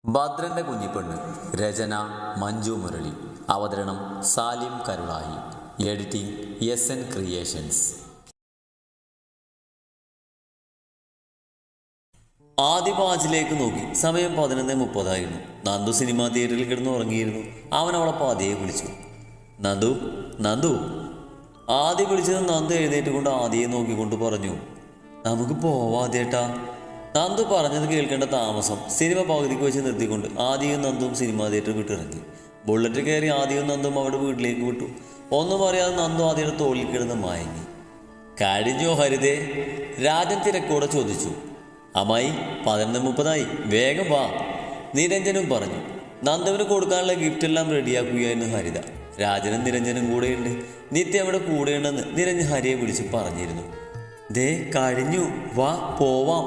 ഭദ്രന്റെ കുഞ്ഞിപ്പെണ്ണ്. രചന മഞ്ജു മുരളി. അവതരണം Salim Karulai. Editing SN creations. ആദ്യ വാച്ചിലേക്ക് നോക്കി. സമയം 11:30 നന്ദു സിനിമാ തിയേറ്ററിൽ കിടന്ന് ഉറങ്ങിയിരുന്നു. അവൻ അവളെ പാതിയെ വിളിച്ചു. നന്ദു നന്ദു. ആദ്യം വിളിച്ചത് നന്ദു എഴുന്നേറ്റ് കൊണ്ട് ആദ്യയെ നോക്കിക്കൊണ്ട് പറഞ്ഞു, നമുക്ക് പോവാതേട്ടാ. നന്ദു പറഞ്ഞത് കേൾക്കേണ്ട താമസം സിനിമ പകുതിക്ക് വെച്ച് നിർത്തിക്കൊണ്ട് ആദ്യവും നന്ദുവും സിനിമാ തിയേറ്റർ വിട്ടിറങ്ങി. ബുള്ളറ്റ് കയറി ആദ്യവും നന്ദും അവിടെ വീട്ടിലേക്ക് വിട്ടു. ഒന്നും അറിയാതെ നന്ദു ആദ്യയുടെ തോളിൽ കിടന്ന് മയങ്ങി. കഴിഞ്ഞോ ഹരിതേ? രാജൻ തിരക്കോടെ ചോദിച്ചു. അമ്മായി 11:30 വേഗം വാ, നിരഞ്ജനും പറഞ്ഞു. നന്ദുവിന് കൊടുക്കാനുള്ള ഗിഫ്റ്റെല്ലാം റെഡിയാക്കുകയായിരുന്നു ഹരിത. രാജനും നിരഞ്ജനും കൂടെയുണ്ട്. നിത്യ അവിടെ കൂടെയുണ്ടെന്ന് നിരഞ്ജൻ ഹരിയെ വിളിച്ച് പറഞ്ഞിരുന്നു. ദേ കഴിഞ്ഞു, വാ പോവാം,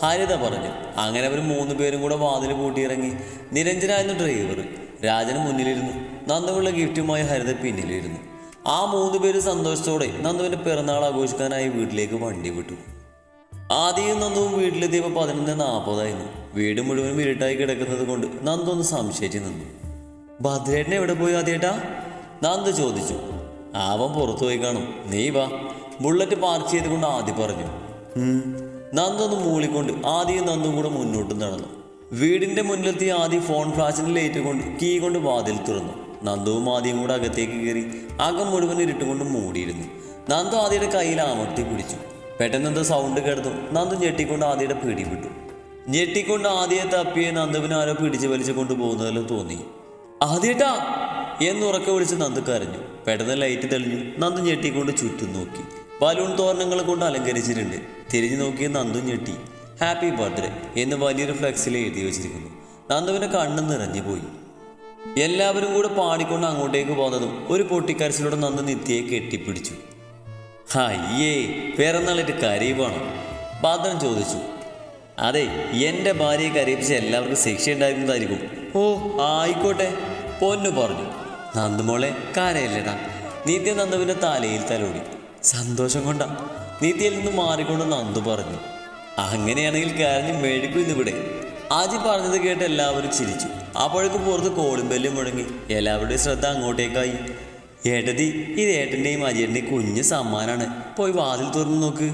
ഹരിത പറഞ്ഞു. അങ്ങനെ അവർ 3 പേരും കൂടെ വാതിൽ പൂട്ടിയിറങ്ങി. നിരഞ്ജനായിരുന്നു ഡ്രൈവർ. രാജന് മുന്നിലിരുന്നു. നന്ദുവിനുള്ള ഗിഫ്റ്റുമായി ഹരിത പിന്നിലിരുന്നു. ആ 3 പേര് സന്തോഷത്തോടെ നന്ദുവിൻ്റെ പിറന്നാൾ ആഘോഷിക്കാനായി വീട്ടിലേക്ക് വണ്ടി വിട്ടു. ആദ്യം നന്ദുവും വീട്ടിലെത്തിയപ്പോൾ 11:40 വീട് മുഴുവൻ ഇരുട്ടായി കിടക്കുന്നത് കൊണ്ട് നന്ദു ഒന്ന് സംശയിച്ച് നിന്നു. ഭദ്രേട്ടൻ എവിടെ പോയി ആദ്യേട്ടാ? നന്ദു ചോദിച്ചു. അവൻ പുറത്തു പോയി കാണും, നീ വാ, ബുള്ളറ്റ് പാർക്ക് ചെയ്തുകൊണ്ട് ആദ്യം പറഞ്ഞു. നന്ദൊന്ന് മൂളിക്കൊണ്ട് ആദ്യം നന്ദും കൂടെ മുന്നോട്ട് നടന്നു. വീടിൻ്റെ മുന്നിലെത്തി ആദ്യം ഫോൺ ഫ്ലാഷിന് ലൈറ്റ് കൊണ്ട് കീ കൊണ്ട് വാതിൽ തുറന്നു. നന്ദുവും ആദ്യം കൂടെ അകത്തേക്ക് കയറി. അകം മുഴുവൻ ഇരുട്ടുകൊണ്ട് മൂടിയിരുന്നു. നന്ദു ആദ്യയുടെ കയ്യിൽ അമർത്തി പിടിച്ചു. പെട്ടെന്ന് എന്തോ സൗണ്ട് കേട്ടതും നന്ദു ഞെട്ടിക്കൊണ്ട് ആദ്യയുടെ പിടി വിട്ടു. ഞെട്ടിക്കൊണ്ട് ആദ്യയെ തപ്പിയെ നന്ദുവിനെ ആരോ പിടിച്ച് വലിച്ചു കൊണ്ടുപോകുന്നതെല്ലാം തോന്നി. ആദ്യേട്ടാ എന്നുറക്കെ വിളിച്ച് നന്ദു കരഞ്ഞു. പെട്ടെന്ന് ലൈറ്റ് തെളിഞ്ഞു. നന്ദു ഞെട്ടിക്കൊണ്ട് ചുറ്റും നോക്കി. ബലൂൺ തോരണങ്ങൾ കൊണ്ട് അലങ്കരിച്ചിട്ടുണ്ട്. തിരിഞ്ഞു നോക്കിയ നന്ദു ഞെട്ടി. ഹാപ്പി ബർത്ത്ഡേ എന്ന് വലിയൊരു ഫ്ലെക്സിൽ എഴുതി വെച്ചിരിക്കുന്നു. നന്ദുവിൻ്റെ കണ്ണ് നിറഞ്ഞു പോയി. എല്ലാവരും കൂടെ പാടിക്കൊണ്ട് അങ്ങോട്ടേക്ക് പോകുന്നതും ഒരു പൊട്ടിക്കരച്ചിലൂടെ നന്ദു നിത്യയെ കെട്ടിപ്പിടിച്ചു. അയ്യേ, പിറന്നാളിട്ട് കരയുവാണോ? ഭദ്രൻ ചോദിച്ചു. അതെ, എൻ്റെ ഭാര്യയെ കരയിപ്പിച്ച് എല്ലാവർക്കും ശിക്ഷ ഉണ്ടായിരുന്നതായിരിക്കും. ഓ ആയിക്കോട്ടെ, പൊന്നു പറഞ്ഞു. നന്ദുമോളെ കരയല്ലേടാ. നിത്യ നന്ദുവിൻ്റെ തലയിൽ തലോടി. സന്തോഷം കൊണ്ടാ. നിത്യയിൽ നിന്ന് മാറിക്കൊണ്ട് നന്ദു പറഞ്ഞു. അങ്ങനെയാണെങ്കിൽ കരഞ്ഞ് മെഴുക്കും ഇന്നിവിടെ. ആജി പറഞ്ഞത് കേട്ട് എല്ലാവരും ചിരിച്ചു. അപ്പോഴേക്കും പുറത്ത് കോളിംബെല്ലും മുഴങ്ങി. എല്ലാവരുടെയും ശ്രദ്ധ അങ്ങോട്ടേക്കായി. ഏട്ടതി, ഇത് ഏട്ടൻ്റെയും അജിയൻ്റെയും കുഞ്ഞ് സമ്മാനാണ്, പോയി വാതിൽ തുറന്നു നോക്ക്.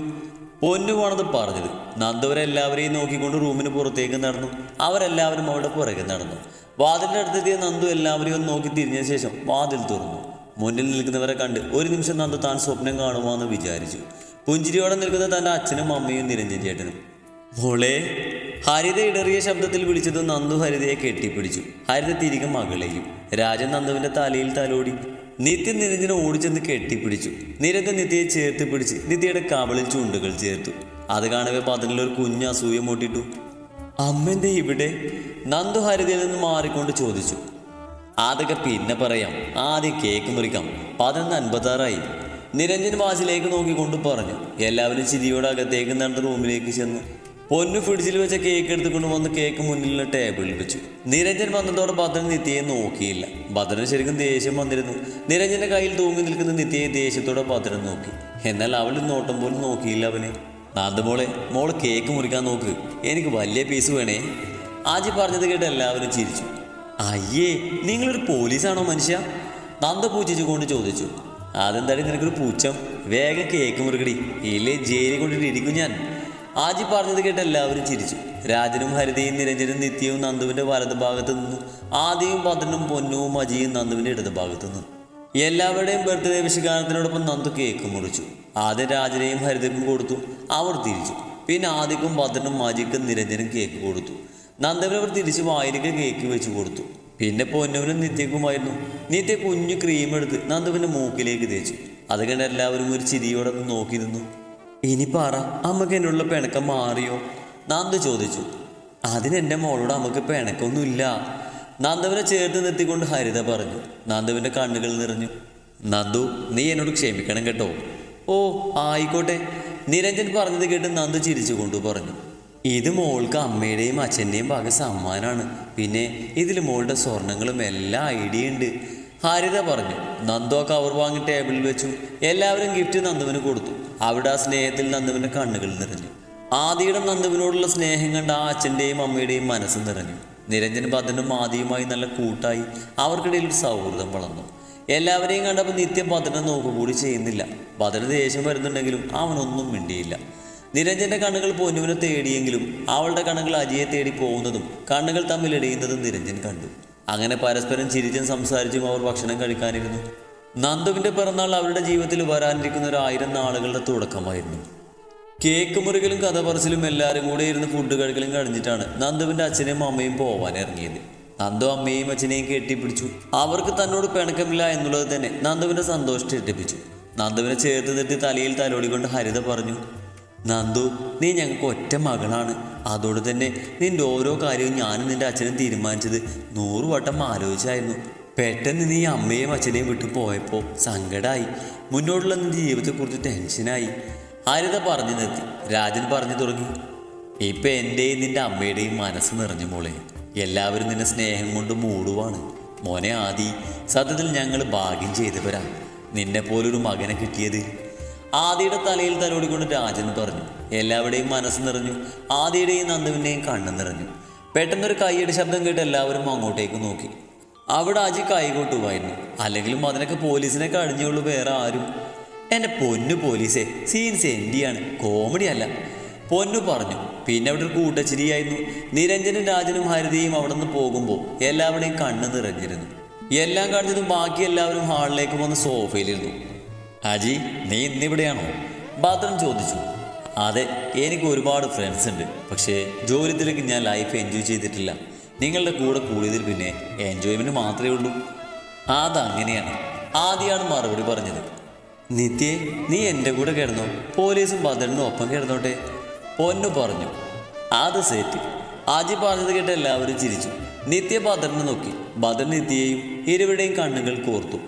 പൊന്നു പോണത് പറഞ്ഞത്. നന്ദുവരെല്ലാവരെയും നോക്കിക്കൊണ്ട് റൂമിന് പുറത്തേക്ക് നടന്നു. അവരെല്ലാവരും അവിടെ പുറകെ നടന്നു. വാതിലിൻ്റെ അടുത്തെത്തിയ നന്ദു എല്ലാവരെയും ഒന്ന് നോക്കി തിരിഞ്ഞ ശേഷം വാതിൽ തുറന്നു. മുന്നിൽ നിൽക്കുന്നവരെ കണ്ട് ഒരു നിമിഷം നന്ദു താൻ സ്വപ്നം കാണുവാന്ന് വിചാരിച്ചു. പുഞ്ചിരിയോടെ നിൽക്കുന്ന തൻ്റെ അച്ഛനും അമ്മയും നിരഞ്ജൻ ചേട്ടനും. മോളെ, ഹരിത ഇടറിയ ശബ്ദത്തിൽ വിളിച്ചത് നന്ദു ഹരിതയെ കെട്ടിപ്പിടിച്ചു. ഹരിത തിരികെ മകളെയും. രാജൻ നന്ദുവിൻ്റെ തലയിൽ തലോടി. നിത്യ നിരഞ്ജനെ ഓടിച്ചെന്ന് കെട്ടിപ്പിടിച്ചു. നിരഞ്ജൻ നിത്യയെ ചേർത്ത് പിടിച്ച് നിത്യയുടെ കവളിൽ ചുണ്ടുകൾ ചേർത്തു. അത് കാണവേ പതിനിലൊരു കുഞ്ഞ് അസൂയ മൂട്ടിട്ടു. അമ്മൻ്റെ ഇവിടെ? നന്ദു ഹരിതയിൽ നിന്ന് മാറിക്കൊണ്ട് ചോദിച്ചു. അതൊക്കെ പിന്നെ പറയാം, ആദ്യം കേക്ക് മുറിക്കാം. 11:56 നിരഞ്ജൻ വാച്ചിലേക്ക് നോക്കിക്കൊണ്ട് പറഞ്ഞു. എല്ലാവരും ചിരിയോടെ അകത്തേക്ക് നടന്ന റൂമിലേക്ക് ചെന്നു. പൊന്നു ഫ്രിഡ്ജിൽ വെച്ച കേക്ക് എടുത്തുകൊണ്ട് വന്ന് കേക്ക് മുന്നിലുള്ള ടേബിളിൽ വെച്ചു. നിരഞ്ജൻ വന്നതോടെ ഭദ്രൻ നിത്യയെ നോക്കിയില്ല. ഭദ്രന് ശരിക്കും ദേഷ്യം വന്നിരുന്നു. നിരഞ്ജന്റെ കയ്യിൽ തൂങ്ങി നിൽക്കുന്ന നിത്യയെ ദേഷ്യത്തോടെ ഭദ്രൻ നോക്കി. എന്നാൽ അവൾ നോട്ടം പോലും നോക്കിയില്ല അവനെ. നന്ദുമോളെ, മോള് കേക്ക് മുറിക്കാൻ നോക്ക്, എനിക്ക് വലിയ പീസ് വേണേ. ആജി പറഞ്ഞത് കേട്ട് എല്ലാവരും ചിരിച്ചു. അയ്യേ, നിങ്ങളൊരു പോലീസാണോ മനുഷ്യ? നന്ദ പൂച്ചിച്ചു കൊണ്ട് ചോദിച്ചു. അതെന്തായാലും നിനക്കൊരു പൂച്ചം, വേഗം കേക്ക് മുറുകടി, ഇല്ലേ ജയിലിൽ കൊണ്ടിട്ട് ഇരിക്കും ഞാൻ. ആജി പറഞ്ഞത് കേട്ട് എല്ലാവരും ചിരിച്ചു. രാജനും ഹരിതയും നിരഞ്ജനും നിത്യവും നന്ദുവിൻ്റെ വലത് ഭാഗത്ത് നിന്നു. ആദ്യവും ഭദ്രനും പൊന്നുവും അജിയും നന്ദുവിൻ്റെ ഇടത് ഭാഗത്ത് നിന്നു. എല്ലാവരുടെയും ബർത്ത്ഡേ വിഷുഗാനത്തിനോടൊപ്പം നന്ദു കേക്ക് മുറിച്ചു. ആദ്യം രാജനെയും ഹരിതയ്ക്കും കൊടുത്തു. അവർ തിരിച്ചു. പിന്നെ ആദ്യക്കും ഭദ്രനും അജിക്കും നിരഞ്ജനും കേക്ക് കൊടുത്തു. നന്ദുവിനവർ തിരിച്ച് വായിലേക്ക് കേക്ക് വെച്ച് കൊടുത്തു. പിന്നെ പൊന്നുവിനും നിത്യക്കുമായിരുന്നു. നിത്യ കുഞ്ഞു ക്രീം എടുത്ത് നന്ദുവിൻ്റെ മൂക്കിലേക്ക് തേച്ചു. അത് കണ്ട് എല്ലാവരും ഒരു ചിരിയോടെ നോക്കി നിന്നു. ഇനി പറ, അമ്മക്ക് എന്നുള്ള പിണക്കം മാറിയോ? നന്ദു ചോദിച്ചു. അതിനെൻ്റെ മോളോട് അമ്മക്ക് പിണക്കൊന്നുമില്ല, നന്ദുവിനെ ചേർത്ത് നിർത്തിക്കൊണ്ട് ഹരിത പറഞ്ഞു. നന്ദുവിൻ്റെ കണ്ണുകൾ നിറഞ്ഞു. നന്ദു, നീ എന്നോട് ക്ഷമിക്കണം കേട്ടോ. ഓ ആയിക്കോട്ടെ, നിരഞ്ജൻ പറഞ്ഞത് കേട്ട് നന്ദു ചിരിച്ചുകൊണ്ട് പറഞ്ഞു. ഇത് മോൾക്ക് അമ്മയുടെയും അച്ഛൻ്റെയും വക സമ്മാനാണ്. പിന്നെ ഇതിൽ മോളുടെ സ്വർണങ്ങളും എല്ലാം ഐഡിയ ഉണ്ട്, ഹരിത പറഞ്ഞു. നന്ദു ആ കവർ വാങ്ങി ടേബിളിൽ വെച്ചു. എല്ലാവരും ഗിഫ്റ്റ് നന്ദുവിന് കൊടുത്തു. അവിടെ ആ സ്നേഹത്തിൽ നന്ദുവിൻ്റെ കണ്ണുകൾ നിറഞ്ഞു. ആദിയുടെ നന്ദുവിനോടുള്ള സ്നേഹം കണ്ട് ആ അച്ഛൻ്റെയും അമ്മയുടെയും മനസ്സ് നിറഞ്ഞു. നിരഞ്ജൻ ഭദ്രനും ആദിയുമായി നല്ല കൂട്ടായി അവർക്കിടയിൽ ഒരു സൗഹൃദം വളർന്നു. എല്ലാവരെയും കണ്ടപ്പോൾ നിത്യം ഭദ്രനെ നോക്കുകൂടി ചെയ്യുന്നില്ല. ഭദ്രന് ദേഷ്യം വരുന്നുണ്ടെങ്കിലും അവനൊന്നും മിണ്ടിയില്ല. നിരഞ്ജന്റെ കണ്ണുകൾ പൊന്നുവിനെ തേടിയെങ്കിലും അവളുടെ കണ്ണുകൾ അജിയെ തേടി പോകുന്നതും കണ്ണുകൾ തമ്മിൽ ഇടയുന്നതും നിരഞ്ജൻ കണ്ടു. അങ്ങനെ പരസ്പരം ചിരിച്ചും സംസാരിച്ചും അവർ ഭക്ഷണം കഴിക്കാനിരുന്നു. നന്ദുവിൻ്റെ പിറന്നാൾ അവരുടെ ജീവിതത്തിൽ വരാനിരിക്കുന്ന 1000 നാളുകളുടെ തുടക്കമായിരുന്നു. കേക്ക് മുറികളും കഥ പറച്ചിലും എല്ലാവരും കൂടെ ഇരുന്ന് ഫുഡ് കഴിക്കലും കഴിഞ്ഞിട്ടാണ് നന്ദുവിൻ്റെ അച്ഛനും അമ്മയും പോവാൻ ഇറങ്ങിയത്. നന്ദു അമ്മയും അച്ഛനെയും കെട്ടിപ്പിടിച്ചു. അവർക്ക് തന്നോട് പിണക്കമില്ല എന്നുള്ളത് തന്നെ നന്ദുവിൻ്റെ സന്തോഷത്തെ ഇരട്ടിപ്പിച്ചു. നന്ദുവിനെ ചേർത്ത് നിർത്തി തലയിൽ തലോടിക്കൊണ്ട് ഹരിത പറഞ്ഞു, നന്ദു, നീ ഞങ്ങൾക്ക് ഒറ്റ മകളാണ്. അതോട് തന്നെ നിന്റെ ഓരോ കാര്യവും ഞാനും നിന്റെ അച്ഛനും തീരുമാനിച്ചത് 100 വട്ടം ആലോചിച്ചായിരുന്നു. പെട്ടെന്ന് നീ അമ്മയും അച്ഛനെയും വിട്ടു പോയപ്പോൾ സങ്കടമായി. മുന്നോട്ടുള്ള നിന്റെ ജീവിതത്തെക്കുറിച്ച് ടെൻഷനായി. ഹരിത പറഞ്ഞു നിർത്തി. രാജൻ പറഞ്ഞു തുടങ്ങി, ഇപ്പം എൻ്റെയും നിന്റെ അമ്മയുടെയും മനസ്സ് നിറഞ്ഞു മോളെ. എല്ലാവരും നിന്നെ സ്നേഹം കൊണ്ട് മൂടുവാണ്. മോനെ ആദി, സത്യത്തിൽ ഞങ്ങൾ ഭാഗ്യം ചെയ്തവരാ നിന്നെപ്പോലൊരു മകനെ കിട്ടിയത്. ആദിയുടെ തലയിൽ തലോടിക്കൊണ്ട് രാജൻ പറഞ്ഞു. എല്ലാവരുടെയും മനസ്സ് നിറഞ്ഞു. ആദിയുടെയും നന്ദുവിൻ്റെയും കണ്ണ് നിറഞ്ഞു. പെട്ടെന്നൊരു കൈയുടെ ശബ്ദം കേട്ട് എല്ലാവരും അങ്ങോട്ടേക്ക് നോക്കി. അവിടെ അജി കൈകൊട്ടുമായിരുന്നു. അല്ലെങ്കിലും അതിനൊക്കെ പോലീസിനെ കഴിഞ്ഞുള്ളൂ, വേറെ ആരും. എൻ്റെ പൊന്നു പോലീസേ, സീൻസ് എൻ്റെയാണ്, കോമഡി അല്ല, പൊന്നു പറഞ്ഞു. പിന്നെ അവിടെ ഒരു കൂട്ടച്ചിരിയായിരുന്നു. നിരഞ്ജനും രാജനും ഹരിതയും അവിടെ നിന്ന് പോകുമ്പോൾ എല്ലാവരുടെയും കണ്ണ് നിറഞ്ഞിരുന്നു. എല്ലാം കഴിഞ്ഞതും ബാക്കി എല്ലാവരും ഹാളിലേക്ക് വന്ന് സോഫയിലിരുന്നു. അജി, നീ ഇന്നിവിടെയാണോ? ഭദ്രൻ ചോദിച്ചു. അതെ, എനിക്ക് ഒരുപാട് ഫ്രണ്ട്സ് ഉണ്ട്. പക്ഷേ ജോലി തിരക്ക് ഞാൻ ലൈഫ് എൻജോയ് ചെയ്തിട്ടില്ല. നിങ്ങളുടെ കൂടെ കൂടിയതിൽ പിന്നെ എൻജോയ്മെൻറ്റ് മാത്രമേ ഉള്ളൂ. അതങ്ങനെയാണ്, ആദ്യമാണ് മറുപടി പറഞ്ഞത്. നിത്യേ, നീ എൻ്റെ കൂടെ കിടന്നോ? പോലീസും ഭദ്രനും ഒപ്പം കിടന്നോട്ടെ, പൊന്നു പറഞ്ഞു. അത് സെറ്റ്. ആജി പറഞ്ഞത് കേട്ട് എല്ലാവരും ചിരിച്ചു. നിത്യ ഭദ്രനെ നോക്കി. ഭദ്രൻ നിത്യയെയും ഇരുവരുടെയും കണ്ണുകൾ കോർത്തു.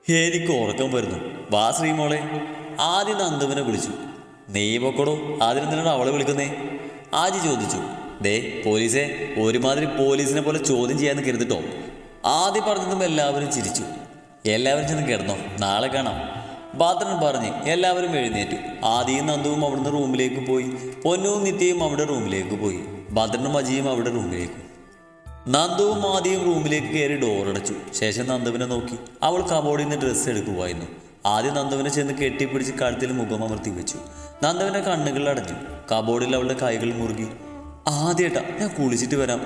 എനിക്ക് ഉറക്കം വരുന്നു, വാ ശ്രീമോളെ. ആദ്യം നന്ദുവിനെ വിളിച്ചു. നീ പൊക്കടോ, അതിനെന്തിനാണ് അവളെ വിളിക്കുന്നേ? ആജി ചോദിച്ചു. ദേ പോലീസേ, ഒരുമാതിരി പോലീസിനെ പോലെ ചോദ്യം ചെയ്യാന്ന് കരുതിട്ടോ. ആദ്യം പറഞ്ഞതും എല്ലാവരും ചിരിച്ചു. എല്ലാവരും ചെന്ന് കിടന്നോ, നാളെ കാണാം, ഭദ്രൻ പറഞ്ഞ് എല്ലാവരും എഴുന്നേറ്റു. ആദിയും നന്ദുവും അവിടുന്ന് റൂമിലേക്ക് പോയി. പൊന്നുവും നിത്യയും അവിടെ റൂമിലേക്ക് പോയി. ഭദ്രനും അജിയും അവിടെ റൂമിലേക്കും. നന്ദുവും ആദിയും റൂമിലേക്ക് കയറി ഡോറടച്ചു. ശേഷം നന്ദുവിനെ നോക്കി. അവൾ കബോർഡിൽ നിന്ന് ഡ്രസ്സ് എടുക്കുമായിരുന്നു. ആദ്യം നന്ദുവിനെ ചെന്ന് കെട്ടിപ്പിടിച്ച് കഴുത്തിൽ മുഖം അമർത്തി വെച്ചു. നന്ദുവിൻ്റെ കണ്ണുകൾ അടഞ്ഞു. കബോർഡിൽ അവളുടെ കൈകൾ മുറുകി. ആദ്യേട്ടാ, ഞാൻ കുളിച്ചിട്ട് വരാം,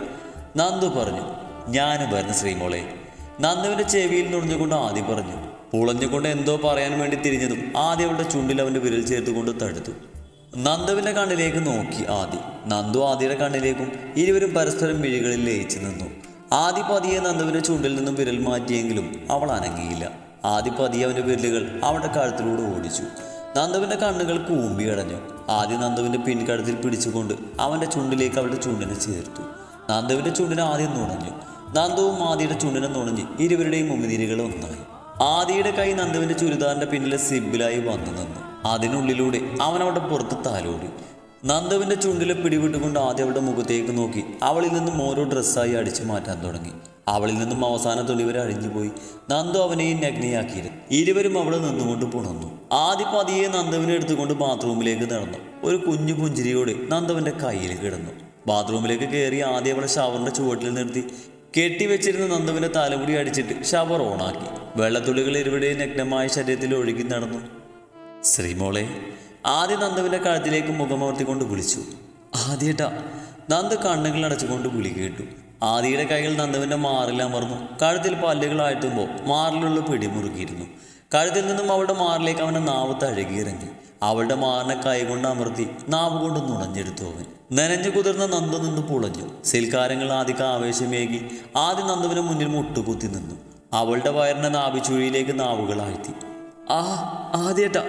നന്ദു പറഞ്ഞു. ഞാനും വരുന്ന ശ്രീമോളെ, നന്ദുവിൻ്റെ ചെവിയിൽ നുണഞ്ഞുകൊണ്ട് ആദ്യം പറഞ്ഞു. പുളഞ്ഞുകൊണ്ട് എന്തോ പറയാൻ വേണ്ടി തിരിഞ്ഞതും ആദ്യം അവളുടെ ചുണ്ടിൽ അവൻ്റെ വിരൽ ചേർത്തുകൊണ്ട് തടുത്തു. നന്ദുവിൻ്റെ കണ്ണിലേക്ക് നോക്കി ആദി. നന്ദു ആദിയുടെ കണ്ണിലേക്കും. ഇരുവരും പരസ്പരം മിഴികളിൽ ലയിച്ചു നിന്നു. ആദി പതിയെ നന്ദുവിൻ്റെ ചുണ്ടിൽ നിന്നും വിരൽ മാറ്റിയെങ്കിലും അവൾ അനങ്ങിയില്ല. ആദി പതിയെ അവൻ്റെ വിരലുകൾ അവളുടെ കഴുത്തിലൂടെ ഓടിച്ചു. നന്ദുവിൻ്റെ കണ്ണുകൾ കൂമ്പി അടഞ്ഞു. ആദ്യം നന്ദുവിൻ്റെ പിൻകഴുത്തിൽ പിടിച്ചുകൊണ്ട് അവൻ്റെ ചുണ്ടിലേക്ക് അവളുടെ ചുണ്ടിനെ ചേർത്തു. നന്ദുവിൻ്റെ ചുണ്ടിനെ ആദ്യം നുണഞ്ഞു. നന്ദുവും ആദിയുടെ ചുണ്ടിനെ നുണഞ്ഞ് ഇരുവരുടെയും ഉമിനീരുകൾ ഒന്നായി. ആദിയുടെ കൈ നന്ദുവിൻ്റെ ചുരിദാറിൻ്റെ പിന്നിലെ സിബിലായി വന്നു നിന്നു. അതിനുള്ളിലൂടെ അവൻ അവളുടെ പുറത്ത് താലോടി. നന്ദുവിൻ്റെ ചുണ്ടിലെ പിടിവിട്ടുകൊണ്ട് ആദ്യം അവളുടെ മുഖത്തേക്ക് നോക്കി. അവളിൽ നിന്നും ഓരോ ഡ്രസ്സായി അടിച്ചു മാറ്റാൻ തുടങ്ങി. അവളിൽ നിന്നും അവസാന തുണി വരെ അഴിഞ്ഞുപോയി. നന്ദു അവനെയും നഗ്നയാക്കിയിരുന്നു. ഇരുവരും അവിടെ നിന്നുകൊണ്ട് പുണർന്നു. ആദ്യ പതിയെ നന്ദുവിനെ എടുത്തുകൊണ്ട് ബാത്റൂമിലേക്ക് നടന്നു. ഒരു കുഞ്ഞു പുഞ്ചിരിയോടെ നന്ദുവിൻ്റെ കയ്യിൽ കിടന്നു. ബാത്റൂമിലേക്ക് കയറി ആദ്യം അവളെ ഷവറിൻ്റെ ചുവട്ടിൽ നിർത്തി കെട്ടിവെച്ചിരുന്ന നന്ദുവിൻ്റെ തലമുടി അടിച്ചിട്ട് ഷവർ ഓണാക്കി. വെള്ളത്തുള്ളികൾ ഇരുവരുടെയും നഗ്നമായ ശരീരത്തിൽ ഒഴുകി നടന്നു. ശ്രീമോളെ, ആദ്യം നന്ദുവിൻ്റെ കഴുത്തിലേക്ക് മുഖമോർത്തിക്കൊണ്ട് വിളിച്ചു. ആദ്യേട്ടാ. നന്ദു കണ്ണുകൾ അടച്ചുകൊണ്ട് വിളി കേട്ടു. ആദിയുടെ കൈകൾ നന്ദുവിൻ്റെ മാറിൽ അമർന്നു. കഴുത്തിൽ പല്ലുകളാഴ്ത്തുമ്പോൾ മാറിലുള്ള പിടിമുറുക്കിയിരുന്നു. കഴുത്തിൽ നിന്നും അവളുടെ മാറിലേക്ക് അവൻ്റെ നാവ് തഴുകിയിറങ്ങി. അവളുടെ മാറിനെ കൈകൊണ്ട് അമർത്തി നാവ് കൊണ്ട് നുണഞ്ഞെടുത്തു അവൻ. നനഞ്ഞു കുതിർന്ന നന്ദു നിന്ന് പുളഞ്ഞു. സിൽക്കാരങ്ങൾ ആദിക്ക് ആവേശമേകി. ആദ്യം നന്ദുവിന് മുന്നിൽ മുട്ടുകുത്തി നിന്നു. അവളുടെ വയറിനെ നാഭിച്ചുഴിയിലേക്ക് നാവുകളാഴ്ത്തി. ആദ്യേട്ടാ,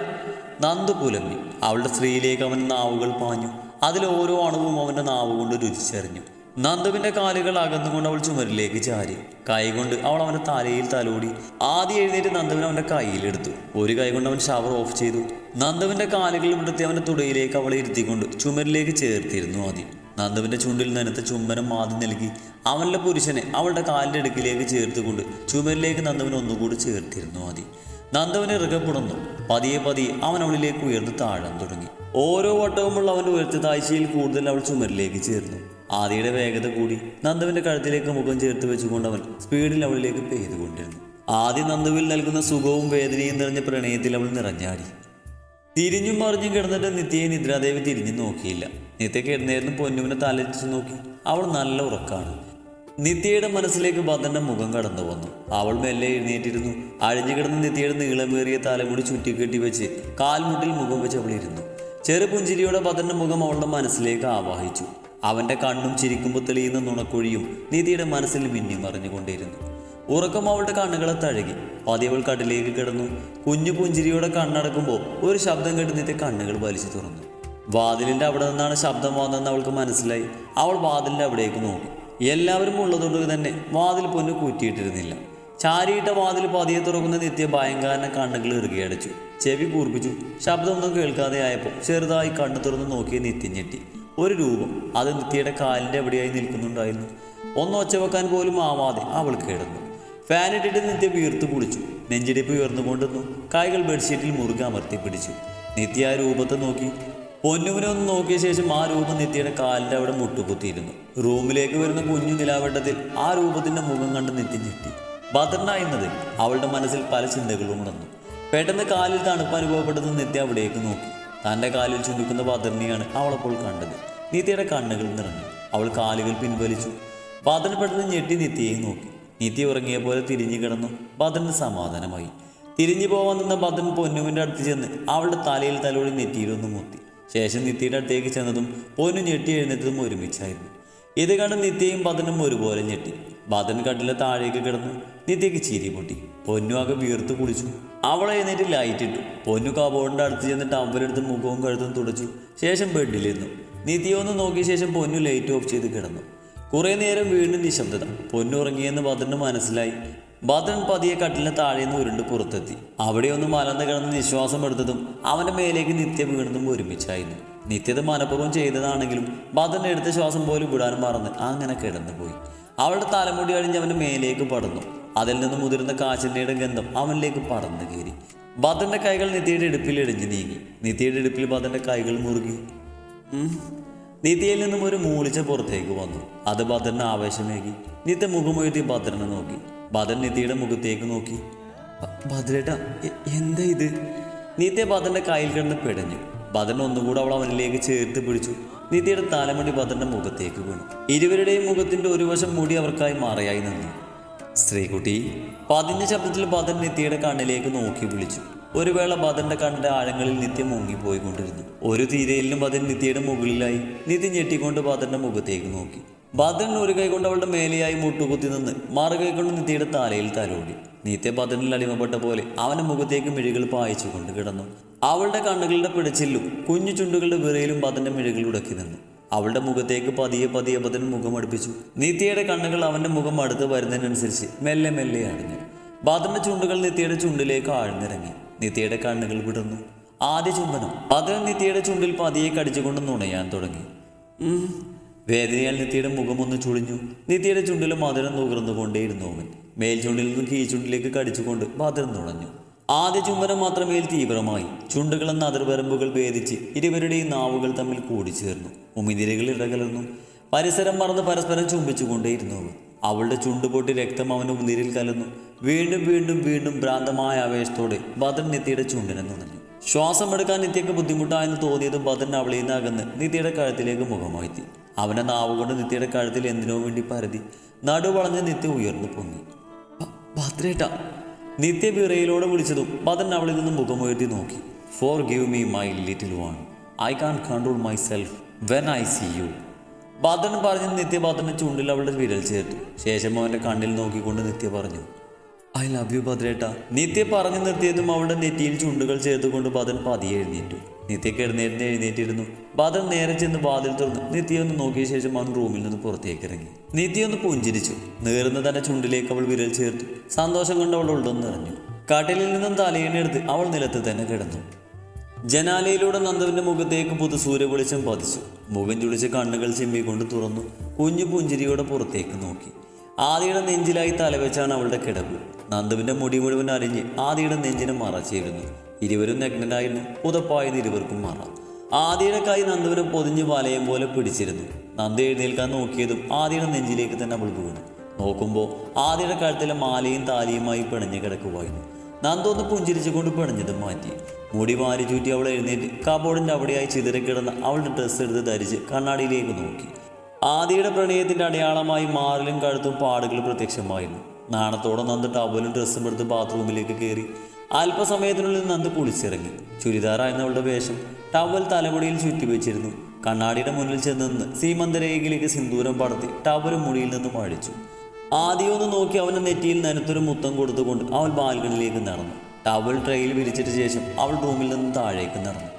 നന്ദു പുലമ്പി. അവളുടെ സ്ത്രീയിലേക്ക് അവൻ്റെ നാവുകൾ പാഞ്ഞു. അതിൽ ഓരോ അണുവും അവൻ്റെ നാവ് കൊണ്ട് രുചിച്ചറിഞ്ഞു. നന്ദുവിൻ്റെ കാലുകൾ അകന്നുകൊണ്ട് അവൾ ചുമരിലേക്ക് ചാരി. കൈകൊണ്ട് അവൾ അവൻ്റെ തലയിൽ തലോടി. ആദ്യം എഴുന്നേറ്റ് നന്ദുവിനെ അവൻ്റെ കയ്യിലെടുത്തു. ഒരു കൈ കൊണ്ട് അവൻ ഷവർ ഓഫ് ചെയ്തു. നന്ദുവിൻ്റെ കാലുകൾ വിടുത്തി അവൻ്റെ തുടയിലേക്ക് അവളെ ഇരുത്തിക്കൊണ്ട് ചുമരിലേക്ക് ചേർത്തിരുന്നു ആദ്യം. നന്ദുവിൻ്റെ ചുണ്ടിൽ നനത്ത ചുംബനം ആദ്യം നൽകി. അവൻ്റെ പുരുഷനെ അവളുടെ കാലിൻ്റെ അടുക്കിലേക്ക് ചേർത്തുകൊണ്ട് ചുമരിലേക്ക് നന്ദുവിനെ ഒന്നുകൂടി ചേർത്തിരുന്നു ആദ്യം. നന്ദുവിനെ ഇറുകപ്പെടുന്നു. പതിയെ പതിയെ അവൻ അവളിലേക്ക് ഉയർന്ന് താഴാൻ തുടങ്ങി. ഓരോ വട്ടവുമുള്ള അവൻ്റെ ഉയർത്ത താഴ്ചയിൽ കൂടുതൽ അവൾ ചുമരിലേക്ക് ചേർന്നു. ആദിയുടെ വേഗത കൂടി. നന്ദുവിന്റെ കഴുത്തിലേക്ക് മുഖം ചേർത്ത് വെച്ചുകൊണ്ട് അവൻ സ്പീഡിൽ അവളിലേക്ക് പെയ്തുകൊണ്ടിരുന്നു. ആദ്യം നന്ദുവിൽ നൽകുന്ന സുഖവും വേദനയും നിറഞ്ഞ പ്രണയത്തിൽ അവൾ നിറഞ്ഞാടി. തിരിഞ്ഞും മറിഞ്ഞും കിടന്നിട്ട് നിത്യയെ നിദ്രാദേവി തിരിഞ്ഞു നോക്കിയില്ല. നിത്യ കിടന്നേരുന്ന് പൊന്നുവിനെ തലച്ചു നോക്കി. അവൾ നല്ല ഉറക്കാണ്. നിത്യയുടെ മനസ്സിലേക്ക് ഭദ്രന്റെ മുഖം കടന്നു വന്നു. അവൾ മെല്ലെ എഴുന്നേറ്റിരുന്നു. അഴിഞ്ഞു കിടന്ന് നിത്യയുടെ നീളമേറിയ തലമുടി ചുറ്റിക്കെട്ടി വെച്ച് കാൽമുട്ടിൽ മുഖം വെച്ച് അവൾ ഇരുന്നു. ചെറുപുഞ്ചിരിയോടെ ഭദ്രന്റെ മുഖം അവളുടെ മനസ്സിലേക്ക് ആവാഹിച്ചു. അവന്റെ കണ്ണും ചിരിക്കുമ്പോൾ തെളിയുന്ന നുണക്കുഴിയും നിത്യയുടെ മനസ്സിൽ മിന്നി മറിഞ്ഞുകൊണ്ടിരുന്നു. ഉറക്കം അവളുടെ കണ്ണുകളെ തഴുകി. പതിയവൾ കട്ടിലേക്ക് കിടന്നു. കുഞ്ഞു പുഞ്ചിരിയോടെ കണ്ണടക്കുമ്പോൾ ഒരു ശബ്ദം കേട്ട് നിത്യ കണ്ണുകൾ വലിച്ചു തുറന്നു. വാതിലിന്റെ അവിടെ നിന്നാണ് ശബ്ദം വന്നതെന്ന് അവൾക്ക് മനസ്സിലായി. അവൾ വാതിലിന്റെ അവിടേക്ക് നോക്കി. എല്ലാവരും ഉള്ളതുകൊണ്ട് തന്നെ വാതിൽ പൊന്നു കൂറ്റിയിട്ടിരുന്നില്ല. ചാരിയിട്ട വാതിൽ പതിയെ തുറക്കുന്ന നിത്യ ഭയങ്കരനെ കണ്ണുകൾ ഇറുകിയടച്ചു. ചെവി കൂർപ്പിച്ചു. ശബ്ദമൊന്നും കേൾക്കാതെ ആയപ്പോൾ ചെറുതായി കണ്ണു തുറന്ന് നോക്കിയ നിത്യ ഞെട്ടി. ഒരു രൂപം അത് നിത്യയുടെ കാലിന്റെ എവിടെയായി നിൽക്കുന്നുണ്ടായിരുന്നു. ഒന്ന് ഒച്ച വെക്കാൻ പോലും ആവാതെ അവൾ കിടന്നു. ഫാനിട്ടിട്ട് നിത്യ വീർത്തു കുളിച്ചു. നെഞ്ചിടിപ്പ് ഉയർന്നുകൊണ്ടിരുന്നു. കൈകൾ ബെഡ്ഷീറ്റിൽ മുറുകെ അമർത്തി പിടിച്ചു. നിത്യ ആ രൂപത്തെ നോക്കി. പൊന്നുവിനെ ഒന്ന് നോക്കിയ ശേഷം ആ രൂപം നിത്യയുടെ കാലിൻ്റെ അവിടെ മുട്ടുകുത്തിയിരുന്നു. റൂമിലേക്ക് വരുന്ന കുഞ്ഞു നിലാവട്ടത്തിൽ ആ രൂപത്തിന്റെ മുഖം കണ്ട് നിത്യ ഞെട്ടി. ഭദ്രനായിരുന്നത് അവളുടെ മനസ്സിൽ പല ചിന്തകളും ഉണർന്നു. പെട്ടെന്ന് കാലിൽ തണുപ്പ് അനുഭവപ്പെട്ടത് നിത്യ അവിടേക്ക് നോക്കി. തൻ്റെ കാലിൽ ചുരുക്കുന്ന ഭദ്രനെയാണ് അവളപ്പോൾ കണ്ടത്. നിത്യയുടെ കണ്ണുകൾ നിറഞ്ഞു. അവൾ കാലുകൾ പിൻവലിച്ചു. ഭദ്രൻ പെട്ടെന്ന് ഞെട്ടി നിത്യയെ നോക്കി. നിത്യ ഉറങ്ങിയ പോലെ തിരിഞ്ഞു കിടന്നു. ഭദ്രന് സമാധാനമായി. തിരിഞ്ഞു പോവാൻ നിന്ന ഭദ്രൻ പൊന്നുവിൻ്റെ അടുത്ത് ചെന്ന് അവളുടെ തലയിൽ തലോടി നെറ്റിയിലൊന്ന് മുത്തി. ശേഷം നിത്യയുടെ അടുത്തേക്ക് ചെന്നതും പൊന്നു ഞെട്ടി എഴുന്നേറ്റതും ഒരുമിച്ചായിരുന്നു. ഇത് കണ്ട് നിത്യയും ഭദ്രനും ഒരുപോലെ ഞെട്ടി. ഭദ്രൻ കട്ടിലെ താഴേക്ക് കിടന്നു. നിത്യയ്ക്ക് ചിരി പൊട്ടി. പൊന്നു ആകെ വീർത്ത് കുളിച്ചു. അവളെ എഴുന്നേറ്റ് ലൈറ്റ് ഇട്ടു. പൊന്നു കബോർഡിൻ്റെ അടുത്ത് ചെന്ന് ടവലെടുത്ത് മുഖവും കഴുത്തും തുടച്ചു. ശേഷം ബെഡിലിരുന്നു. നിത്യ ഒന്ന് നോക്കിയ ശേഷം പൊന്നു ലൈറ്റ് ഓഫ് ചെയ്ത് കിടന്നു. കുറേ നേരം വീണ്ടും നിശബ്ദത. പൊന്നു ഉറങ്ങിയെന്ന് ഭദ്രന് മനസ്സിലായി. ഭദ്രൻ പതിയെ കട്ടിലിന് താഴേന്ന് ഉരുണ്ട് പുറത്തെത്തി. അവിടെ ഒന്ന് മലർന്ന് കിടന്ന് നിശ്വാസം എടുത്തതും അവൻ്റെ മേലേക്ക് നിത്യ വീണതും ഒരുമിച്ചായിരുന്നു. നിത്യത മനഃപൂർവ്വം ചെയ്തതാണെങ്കിലും ഭദ്രൻ എടുത്ത ശ്വാസം പോലും വിടാൻ മറന്ന് അങ്ങനെ കിടന്നുപോയി. അവളുടെ തലമുടി അഴിഞ്ഞ് അവൻ്റെ മേലേക്ക് പടർന്നു. അതിൽ നിന്ന് മുതിർന്ന കാച്ചിൻ്റെ ഗന്ധം അവനിലേക്ക് പടർന്നു കയറി. ഭദ്രന്റെ കൈകൾ നിത്യയുടെ ഇടുപ്പിൽ ഇടിഞ്ഞു നീങ്ങി. നിത്യയുടെ ഇടുപ്പിൽ ഭദ്രന്റെ കൈകൾ മുറുകി. നിത്യയിൽ നിന്നും ഒരു മൂളിച്ച പുറത്തേക്ക് വന്നു. അത് ഭദ്രന് ആവേശമേകി. നിത്യ മുഖമുയർത്തി ഭദ്രനെ നോക്കി. ഭദ്രൻ നിത്യയുടെ മുഖത്തേക്ക് നോക്കി. ഭദ്രേട്ടാ, എന്താ ഇത്? നിത്യ ഭദ്രന്റെ കയ്യിൽ കിടന്ന് പിടഞ്ഞു. ഭദ്രൻ ഒന്നുകൂടെ അവൾ അവനിലേക്ക് ചേർത്ത് പിടിച്ചു. നിത്യയുടെ തലമുടി ഭദ്രന്റെ മുഖത്തേക്ക് വീണു. ഇരുവരുടെയും മുഖത്തിന്റെ ഒരു വശം മുടി അവർക്കായി മറയായി നിന്നു. ശ്രീകുട്ടി, പതിഞ്ഞ ശബ്ദത്തിൽ ഭദ്രൻ നിത്യയുടെ കണ്ണിലേക്ക് നോക്കി വിളിച്ചു. ഒരു വേള ഭദ്രന്റെ കണ്ണിന്റെ ആഴങ്ങളിൽ നിത്യം മുങ്ങിപ്പോയിക്കൊണ്ടിരുന്നു. ഒരു തീരയിലും ഭദ്രൻ നിത്യയുടെ മുകളിലായി. നിത്യ ഞെട്ടിക്കൊണ്ട് ഭദ്രന്റെ മുഖത്തേക്ക് നോക്കി. ഭദ്രൻ ഒരു കൈ കൊണ്ട് അവളുടെ മേലെയായി മുട്ടുകുത്തി നിന്ന് മറുകൈ കൊണ്ട് നിത്യയുടെ തലയിൽ തലോടി. നിത്യ ഭദ്രനിൽ അടിമപ്പെട്ട പോലെ അവന്റെ മുഖത്തേക്ക് മിഴികൾ പായിച്ചു കൊണ്ട് കിടന്നു. അവളുടെ കണ്ണുകളുടെ പിടച്ചിലും കുഞ്ഞു ചുണ്ടുകളുടെ വിറയിലും ഭദ്രന്റെ മിഴികൾ ഉടക്കി നിന്നു. അവളുടെ മുഖത്തേക്ക് പതിയെ പതിയെ ഭദ്രൻ മുഖം അടുപ്പിച്ചു. നിത്യയുടെ കണ്ണുകൾ അവന്റെ മുഖം അടുത്ത് വരുന്നതിനനുസരിച്ച് മെല്ലെ മെല്ലെ അടഞ്ഞു. ഭദ്രന്റെ ചുണ്ടുകൾ നിത്യയുടെ ചുണ്ടിലേക്ക് ആഴ്ന്നിറങ്ങി. നിത്യയുടെ കണ്ണുകൾ വിടർന്നു. ആദ്യ ചുംബനം. ഭദ്രൻ നിത്യയുടെ ചുണ്ടിൽ പതിയെ കടിച്ചുകൊണ്ട് നുണയാൻ തുടങ്ങി. വേദനയാൽ നിത്യയുടെ മുഖം ഒന്ന് ചുളിഞ്ഞു. നിത്യയുടെ ചുണ്ടിൽ മധുരം നുകർന്നുകൊണ്ടേയിരുന്നു അവൻ. മേൽചുണ്ടിൽ നിന്ന് കീഴ്ചുണ്ടിലേക്ക് കടിച്ചുകൊണ്ട് ഭദ്രൻ നുണഞ്ഞു. ആദ്യ ചുംബനം മാത്രമേൽ തീവ്രമായി. ചുണ്ടുകളെന്ന അതിർവരമ്പുകൾ ഭേദിച്ച് ഇരുവരുടെയും നാവുകൾ തമ്മിൽ കൂടിച്ചേർന്നു. ഉമിതിരകൾ ഇടകലർന്നു. പരിസരം മറന്ന് പരസ്പരം ചുംബിച്ചുകൊണ്ടേയിരുന്നു അവൻ. അവളുടെ ചുണ്ടുപൊട്ടി രക്തം അവന് ഉതിരിൽ കലർന്നു. വീണ്ടും വീണ്ടും വീണ്ടും ഭ്രാന്തമായ ആവേശത്തോടെ ഭദ്രൻ നിത്യയുടെ ചുണ്ടിനെ നുണഞ്ഞു. ശ്വാസം എടുക്കാൻ നിത്യക്ക് ബുദ്ധിമുട്ടായെന്ന് തോന്നിയത് ഭദ്രൻ അവളിൽ നിന്ന് അകന്ന് നിത്യയുടെ കഴുത്തിലേക്ക് മുഖമാറ്റി. അവൻ്റെ നാവുകൊണ്ട് നിത്യയുടെ കഴുത്തിൽ എന്തിനോ വേണ്ടി പരതി. നടുവളഞ്ഞ് നിത്യ ഉയർന്നു പൊങ്ങി. ഭദ്രേട്ടാ, നിത്യ വിറയിലോടെ വിളിച്ചതും ഭദ്രൻ അവളിൽ നിന്ന് മുഖമുയർത്തി നോക്കി. Forgive me my little one, I can control myself when I see you. Bhadran പറഞ്ഞ് നിത്യ ഭദ്രൻ്റെ ചുണ്ടിൽ അവളുടെ വിരൽ ചേർത്തു. ശേഷം അവൻ്റെ കണ്ണിൽ നോക്കിക്കൊണ്ട് നിത്യ പറഞ്ഞു, ഐ ലവ് യു ഭദ്രേട്ടാ. നിത്യ പറഞ്ഞു നിർത്തിയതും അവളുടെ നെറ്റിയിൽ ചുണ്ടുകൾ ചേർത്തുകൊണ്ട് ഭദ്രൻ പതിയെ എഴുന്നേറ്റു. നിത്യക്ക് എഴുന്നേറ്റിരുന്നു. ഭദ്രൻ നേരെ ചെന്ന് വാതിൽ തുറന്ന് നിത്യ ഒന്ന് നോക്കിയ ശേഷം അവൻ റൂമിൽ നിന്ന് പുറത്തേക്ക് ഇറങ്ങി. നിത്യ ഒന്ന് പുഞ്ചിരിച്ചു. നേർന്ന് തന്റെ ചുണ്ടിലേക്ക് അവൾ വിരൽ ചേർത്തു. സന്തോഷം കൊണ്ട് അവൾ ഉള്ളൊന്ന് നിറഞ്ഞു. കട്ടിലിൽ നിന്നും തലയിണെടുത്ത് അവൾ നിലത്ത് തന്നെ കിടന്നു. ജനാലയിലൂടെ നന്ദുവിന്റെ മുഖത്തേക്ക് പുതുസൂര്യ വെളിച്ചം പതിച്ചു. മുഖം ചുളിച്ച് കണ്ണുകൾ ചിമ്മിക്കൊണ്ട് തുറന്നു. കുഞ്ഞു പുഞ്ചിരിയോടെ പുറത്തേക്ക് നോക്കി. ആദിയുടെ നെഞ്ചിലായി തലവെച്ചാണ് അവളുടെ കിടപ്പ്. നന്ദുവിന്റെ മുടി മുഴുവൻ അരിഞ്ഞ് ആദിയുടെ നെഞ്ചിനെ മറച്ചിരുന്നു. ഇരുവരും നഗ്നനായിരുന്നു. പുതപ്പായത് ഇരുവർക്കും മറ. ആദിയുടെ കൈ നന്ദുവിനെ പൊതിഞ്ഞ് വലയം പോലെ പിടിച്ചിരുന്നു. നന്ദു എഴുന്നേൽക്കാൻ നോക്കിയതും ആദിയുടെ നെഞ്ചിലേക്ക് തന്നെ അവൾ വീണു. നോക്കുമ്പോൾ ആദിയുടെ കഴുത്തിലെ മാലയും താലിയുമായി പിണഞ്ഞ് കിടക്കുമായിരുന്നു. നന്ദു ഒന്ന് പുഞ്ചിരിച്ചുകൊണ്ട് പിണഞ്ഞതും മാറ്റി. മുടി വാരി ചൂറ്റി അവൾ എഴുന്നേറ്റ് കബോർഡിൻ്റെ അവിടെയായി ചിതറിക്കിടന്ന അവളുടെ ഡ്രസ്സ് എടുത്ത് ധരിച്ച് കണ്ണാടിയിലേക്ക് നോക്കി. ആദിയുടെ പ്രണയത്തിൻ്റെ അടയാളമായി മാറിലും കഴുത്തും പാടുകൾ പ്രത്യക്ഷമായിരുന്നു. നാണത്തോടെ നന്ദു ടവലും ഡ്രസ്സും എടുത്ത് ബാത്റൂമിലേക്ക് കയറി. അല്പസമയത്തിനുള്ളിൽ നന്ദു കുളിച്ചിറങ്ങി. ചുരിദാറായിരുന്നവളുടെ വേഷം ടവൽ തലമുടിയിൽ ചുറ്റിവെച്ചിരുന്നു. കണ്ണാടിയുടെ മുന്നിൽ ചെന്ന് സീമന്തരേഖയിലേക്ക് സിന്ദൂരം പടർത്തി ടവലും മുടിയിൽ നിന്നും അഴിച്ചു. ആദ്യമൊന്ന് നോക്കി അവൻ്റെ നെറ്റിയിൽ നനത്തൊരു മുത്തം കൊടുത്തുകൊണ്ട് അവൾ ബാൽക്കണിയിലേക്ക് നടന്നു. ടവൽ ട്രെയിൽ വിരിച്ചിട്ട് ശേഷം അവൾ റൂമിൽ നിന്നും താഴേക്ക് നടന്നു.